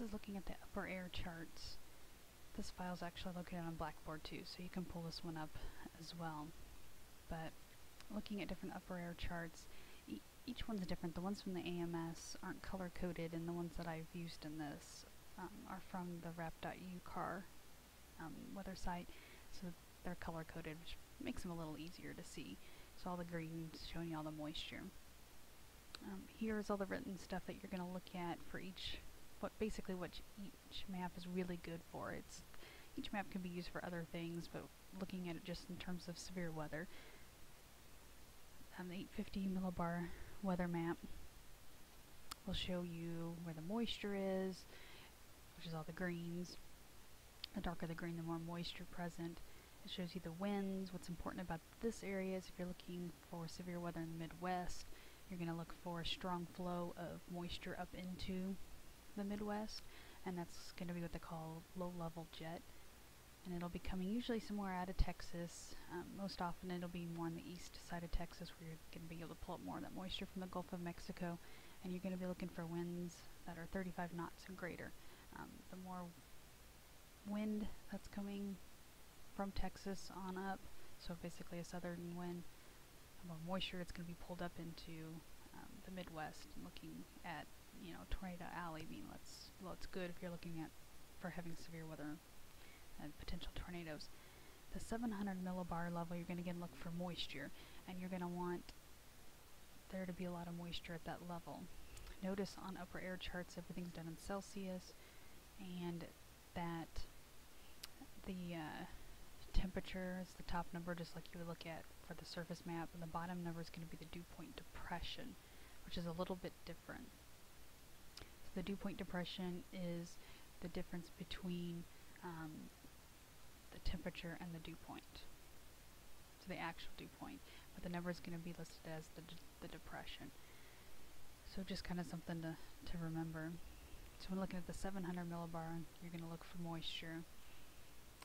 this is looking at the upper air charts. This file is actually located on Blackboard too, so you can pull this one up as well. But looking at different upper air charts, each one's different. The ones from the AMS aren't color-coded, and the ones that I've used in this are from the rap.u car weather site, so they're color-coded, which makes them a little easier to see. So all the greens showing you all the moisture. Here's all the written stuff that you're going to look at for each map is really good for. Each map can be used for other things, but looking at it just in terms of severe weather. The 850 millibar weather map will show you where the moisture is, which is all the greens. The darker the green, the more moisture present. It shows you the winds. What's important about this area is if you're looking for severe weather in the Midwest, you're going to look for a strong flow of moisture up into the Midwest, and that's going to be what they call low-level jet. And it'll be coming usually somewhere out of Texas. Most often it'll be more on the east side of Texas, where you're going to be able to pull up more of that moisture from the Gulf of Mexico, and you're going to be looking for winds that are 35 knots and greater. The more wind that's coming from Texas on up, so basically a southern wind, the more moisture it's going to be pulled up into the Midwest. Looking at, Tornado Alley being what's good if you're looking at for having severe weather and potential tornadoes. The 700 millibar level, you're going to again look for moisture, and you're going to want there to be a lot of moisture at that level. Notice on upper air charts everything's done in Celsius, and that the temperature is the top number, just like you would look at for the surface map, and the bottom number is going to be the dew point depression, which is a little bit different. So the dew point depression is the difference between the temperature and the dew point, so the actual dew point, but the number is going to be listed as the depression. So just kind of something to remember. So when looking at the 700 millibar, you're going to look for moisture,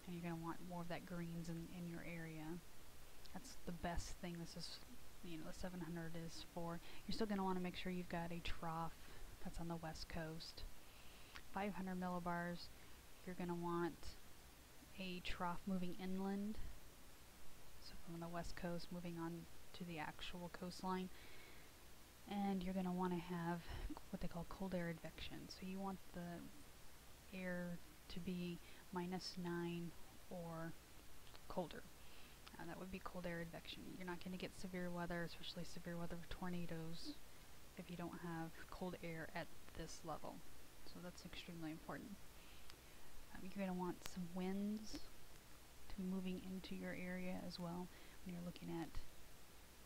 and you're going to want more of that greens in your area. That's the best thing. This is, the 700 is for. You're still going to want to make sure you've got a trough that's on the west coast. 500 millibars, you're going to want a trough moving inland, so from the west coast moving on to the actual coastline. And you're going to want to have what they call cold air advection. So you want the air to be -9 or colder. That would be cold air advection. You're not going to get severe weather, especially severe weather with tornadoes, if you don't have cold air at this level. So that's extremely important. You're going to want some winds to be moving into your area as well when you're looking at,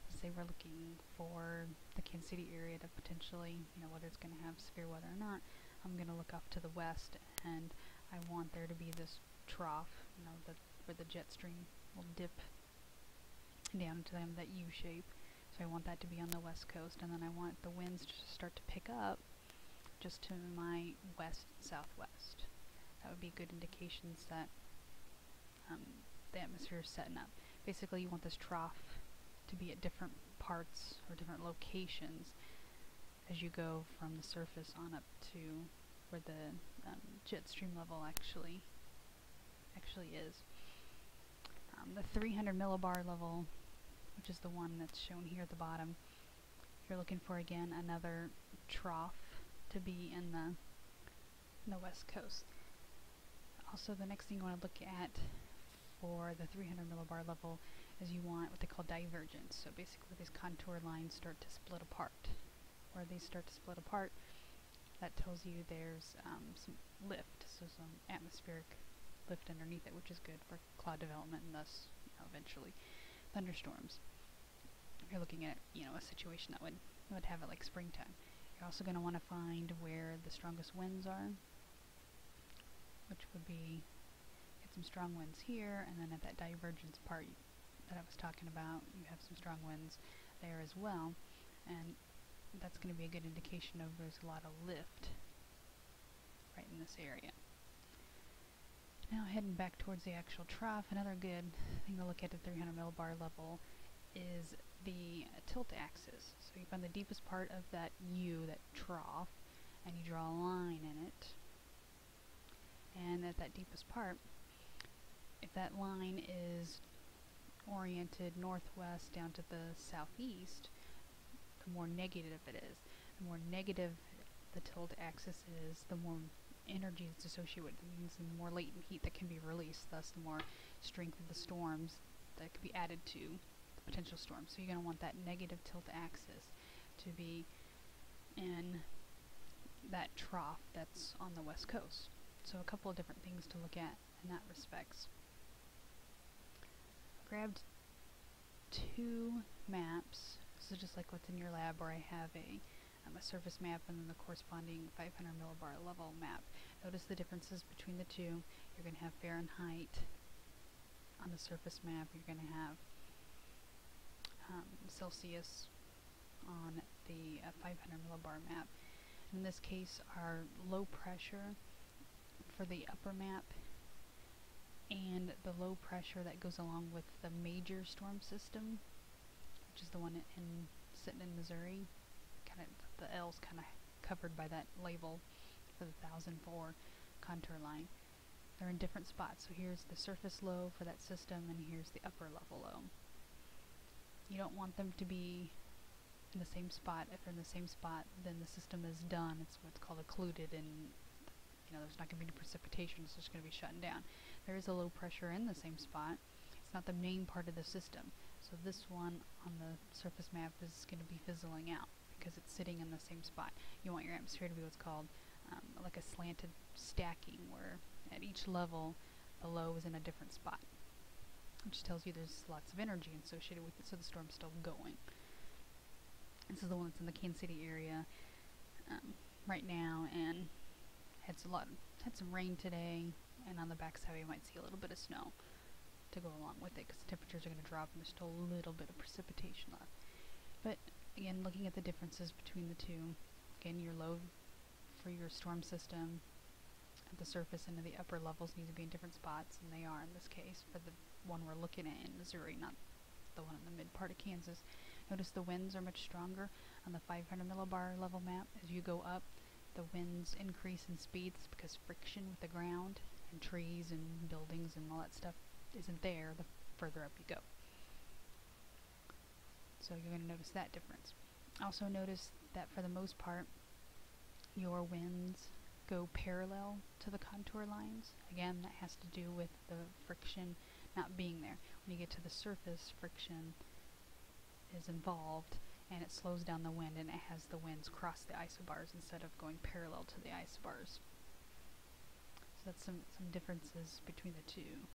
let's say we're looking for the Kansas City area to potentially, whether it's going to have severe weather or not. I'm going to look off to the west, and I want there to be this trough, where the jet stream will dip down into that U shape. So I want that to be on the west coast, and then I want the winds to start to pick up just to my west-southwest. That would be good indications that the atmosphere is setting up. Basically, you want this trough to be at different parts or different locations as you go from the surface on up to where the jet stream level actually is. The 300 millibar level, which is the one that's shown here at the bottom, you're looking for again another trough to be in the west coast. Also, the next thing you want to look at for the 300 millibar level is you want what they call divergence. So basically these contour lines start to split apart. Where they start to split apart, that tells you there's some lift, so some atmospheric lift underneath it, which is good for cloud development and thus eventually thunderstorms. You're looking at a situation that would have it like springtime. You're also going to want to find where the strongest winds are, which would be get some strong winds here, and then at that divergence part that I was talking about, you have some strong winds there as well, and that's going to be a good indication of there's a lot of lift right in this area. Now heading back towards the actual trough, another good thing to look at the 300 millibar level is the tilt axis. So you find the deepest part of that U, that trough, and you draw a line in it, steepest part, if that line is oriented northwest down to the southeast, the more negative it is. The more negative the tilt axis is, the more energy that's associated with it. It means the more latent heat that can be released, thus the more strength of the storms that could be added to the potential storm. So you're going to want that negative tilt axis to be in that trough that's on the west coast. So a couple of different things to look at in that respects. I grabbed two maps. This is just like what's in your lab, where I have a surface map and then the corresponding 500 millibar level map. Notice the differences between the two. You're going to have Fahrenheit on the surface map. You're going to have Celsius on the 500 millibar map. In this case, our low pressure for the upper map and the low pressure that goes along with the major storm system, which is the one sitting in Missouri. The L's kind of covered by that label for the 1004 contour line. They're in different spots. So here's the surface low for that system, and here's the upper level low. You don't want them to be in the same spot. If they're in the same spot, then the system is done. It's what's called occluded, and there's not going to be any precipitation. It's just going to be shutting down. There is a low pressure in the same spot. It's not the main part of the system. So this one on the surface map is going to be fizzling out because it's sitting in the same spot. You want your atmosphere to be what's called like a slanted stacking, where at each level the low is in a different spot, which tells you there's lots of energy associated with it, so the storm's still going. This is the one that's in the Kansas City area right now, and had some rain today, and on the backside you might see a little bit of snow to go along with it, because the temperatures are going to drop and there's still a little bit of precipitation left. But again, looking at the differences between the two, again, your low for your storm system at the surface and in the upper levels need to be in different spots, and they are in this case for the one we're looking at in Missouri, not the one in the mid part of Kansas. Notice the winds are much stronger on the 500 millibar level map. As you go up, the winds increase in speeds because friction with the ground and trees and buildings and all that stuff isn't there the further up you go. So you're going to notice that difference. Also notice that for the most part, your winds go parallel to the contour lines. Again, that has to do with the friction not being there. When you get to the surface, friction is involved, and it slows down the wind, and it has the winds cross the isobars instead of going parallel to the isobars. So that's some differences between the two.